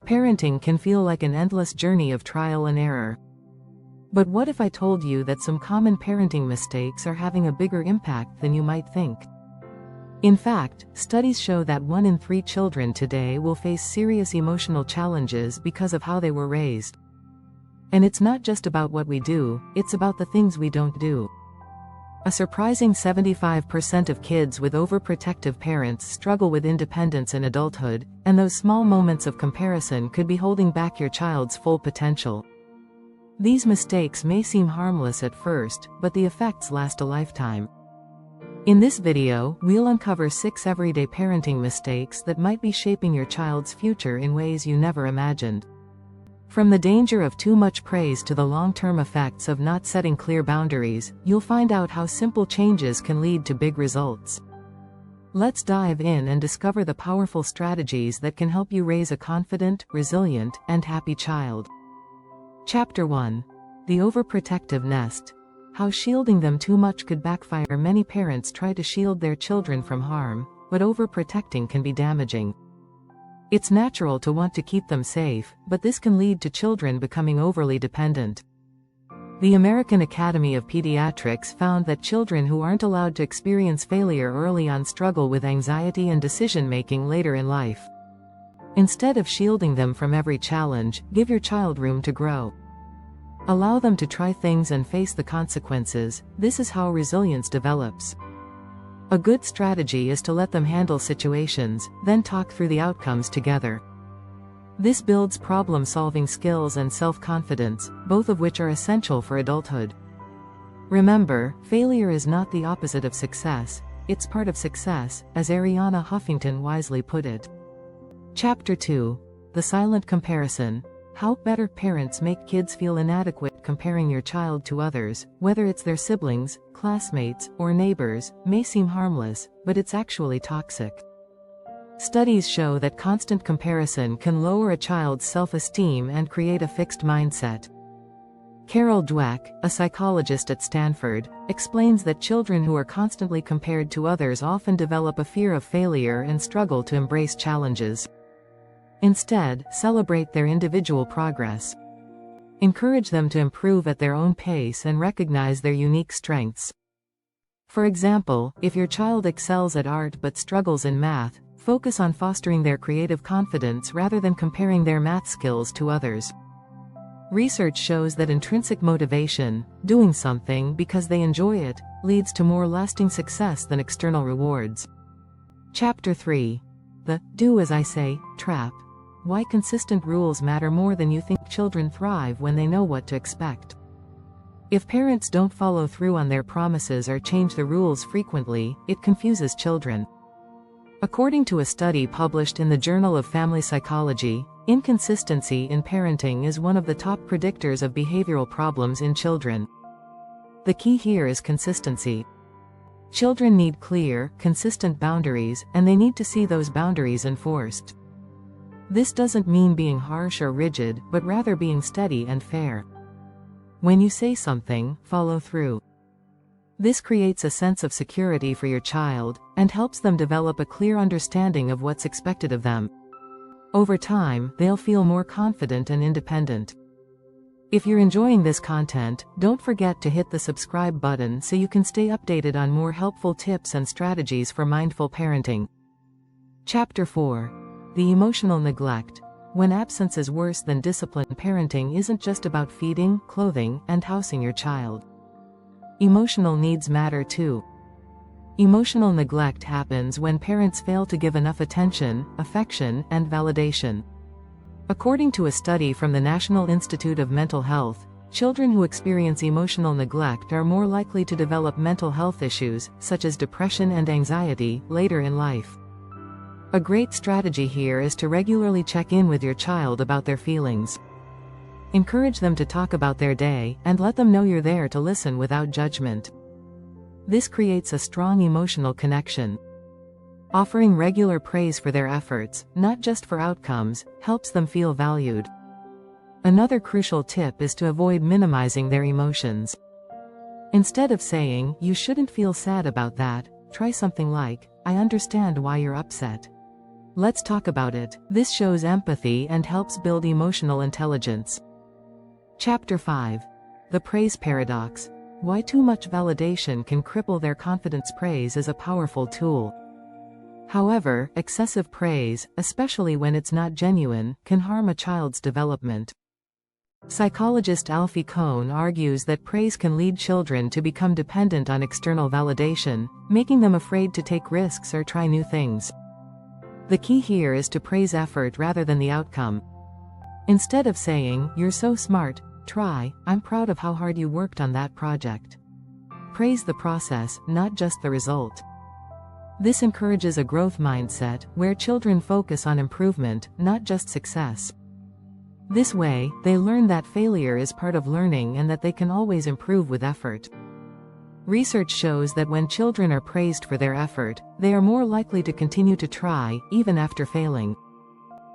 Parenting can feel like an endless journey of trial and error. But what if I told you that some common parenting mistakes are having a bigger impact than you might think? In fact, studies show that 1 in 3 children today will face serious emotional challenges because of how they were raised. And it's not just about what we do, it's about the things we don't do. A surprising 75% of kids with overprotective parents struggle with independence in adulthood, and those small moments of comparison could be holding back your child's full potential. These mistakes may seem harmless at first, but the effects last a lifetime. In this video, we'll uncover 6 everyday parenting mistakes that might be shaping your child's future in ways you never imagined. From the danger of too much praise to the long-term effects of not setting clear boundaries, you'll find out how simple changes can lead to big results. Let's dive in and discover the powerful strategies that can help you raise a confident, resilient, and happy child. Chapter 1. The Overprotective Nest. How shielding them too much could backfire. Many parents try to shield their children from harm, but overprotecting can be damaging. It's natural to want to keep them safe, but this can lead to children becoming overly dependent. The American Academy of Pediatrics found that children who aren't allowed to experience failure early on struggle with anxiety and decision-making later in life. Instead of shielding them from every challenge, give your child room to grow. Allow them to try things and face the consequences. This is how resilience develops. A good strategy is to let them handle situations, then talk through the outcomes together. This builds problem-solving skills and self-confidence, both of which are essential for adulthood. Remember, failure is not the opposite of success, it's part of success, as Arianna Huffington wisely put it. Chapter 2. The Silent Comparison. How better parents make kids feel inadequate. Comparing your child to others, whether it's their siblings, classmates, or neighbors, may seem harmless, but it's actually toxic. Studies show that constant comparison can lower a child's self-esteem and create a fixed mindset. Carol Dweck, a psychologist at Stanford, explains that children who are constantly compared to others often develop a fear of failure and struggle to embrace challenges. Instead, celebrate their individual progress. Encourage them to improve at their own pace and recognize their unique strengths. For example, if your child excels at art but struggles in math, focus on fostering their creative confidence rather than comparing their math skills to others. Research shows that intrinsic motivation, doing something because they enjoy it, leads to more lasting success than external rewards. Chapter 3. The "do as I say" trap. Why consistent rules matter more than you think. Children thrive when they know what to expect. If parents don't follow through on their promises or change the rules frequently, it confuses children. According to a study published in the Journal of Family Psychology, inconsistency in parenting is one of the top predictors of behavioral problems in children. The key here is consistency. Children need clear, consistent boundaries, and they need to see those boundaries enforced. This doesn't mean being harsh or rigid, but rather being steady and fair. When you say something, follow through. This creates a sense of security for your child, and helps them develop a clear understanding of what's expected of them. Over time, they'll feel more confident and independent. If you're enjoying this content, don't forget to hit the subscribe button so you can stay updated on more helpful tips and strategies for mindful parenting. Chapter 4. The Emotional Neglect. When absence is worse than discipline. Parenting isn't just about feeding, clothing, and housing your child. Emotional needs matter too. Emotional neglect happens when parents fail to give enough attention, affection, and validation. According to a study from the National Institute of Mental Health, children who experience emotional neglect are more likely to develop mental health issues, such as depression and anxiety, later in life. A great strategy here is to regularly check in with your child about their feelings. Encourage them to talk about their day, and let them know you're there to listen without judgment. This creates a strong emotional connection. Offering regular praise for their efforts, not just for outcomes, helps them feel valued. Another crucial tip is to avoid minimizing their emotions. Instead of saying, "You shouldn't feel sad about that," try something like, "I understand why you're upset." Let's talk about it. This shows empathy and helps build emotional intelligence. Chapter 5. The Praise Paradox. Why too much validation can cripple their confidence. Praise is a powerful tool. However, excessive praise, especially when it's not genuine, can harm a child's development. Psychologist Alfie Kohn argues that praise can lead children to become dependent on external validation, making them afraid to take risks or try new things. The key here is to praise effort rather than the outcome. Instead of saying, "You're so smart," try, "I'm proud of how hard you worked on that project." Praise the process, not just the result. This encourages a growth mindset, where children focus on improvement, not just success. This way, they learn that failure is part of learning and that they can always improve with effort. Research shows that when children are praised for their effort, they are more likely to continue to try, even after failing.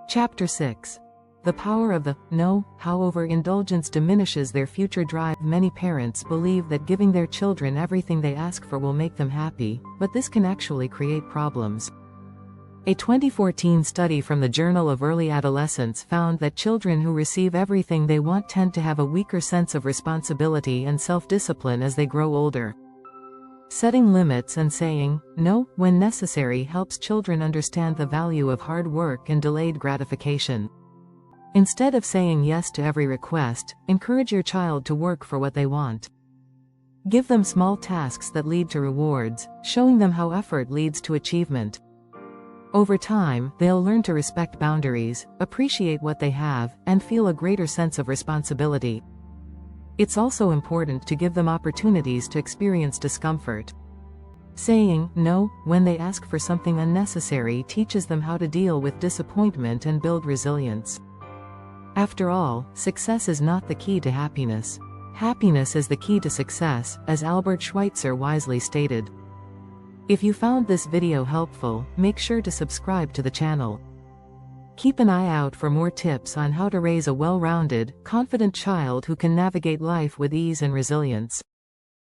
Chapter 6. The Power of the No. How overindulgence diminishes their future drive. Many parents believe that giving their children everything they ask for will make them happy, but this can actually create problems. A 2014 study from the Journal of Early Adolescence found that children who receive everything they want tend to have a weaker sense of responsibility and self-discipline as they grow older. Setting limits and saying no when necessary helps children understand the value of hard work and delayed gratification. Instead of saying yes to every request, encourage your child to work for what they want. Give them small tasks that lead to rewards, showing them how effort leads to achievement. Over time, they'll learn to respect boundaries, appreciate what they have, and feel a greater sense of responsibility. It's also important to give them opportunities to experience discomfort. Saying no when they ask for something unnecessary teaches them how to deal with disappointment and build resilience. After all, success is not the key to happiness. Happiness is the key to success, as Albert Schweitzer wisely stated. If you found this video helpful, make sure to subscribe to the channel. Keep an eye out for more tips on how to raise a well-rounded, confident child who can navigate life with ease and resilience.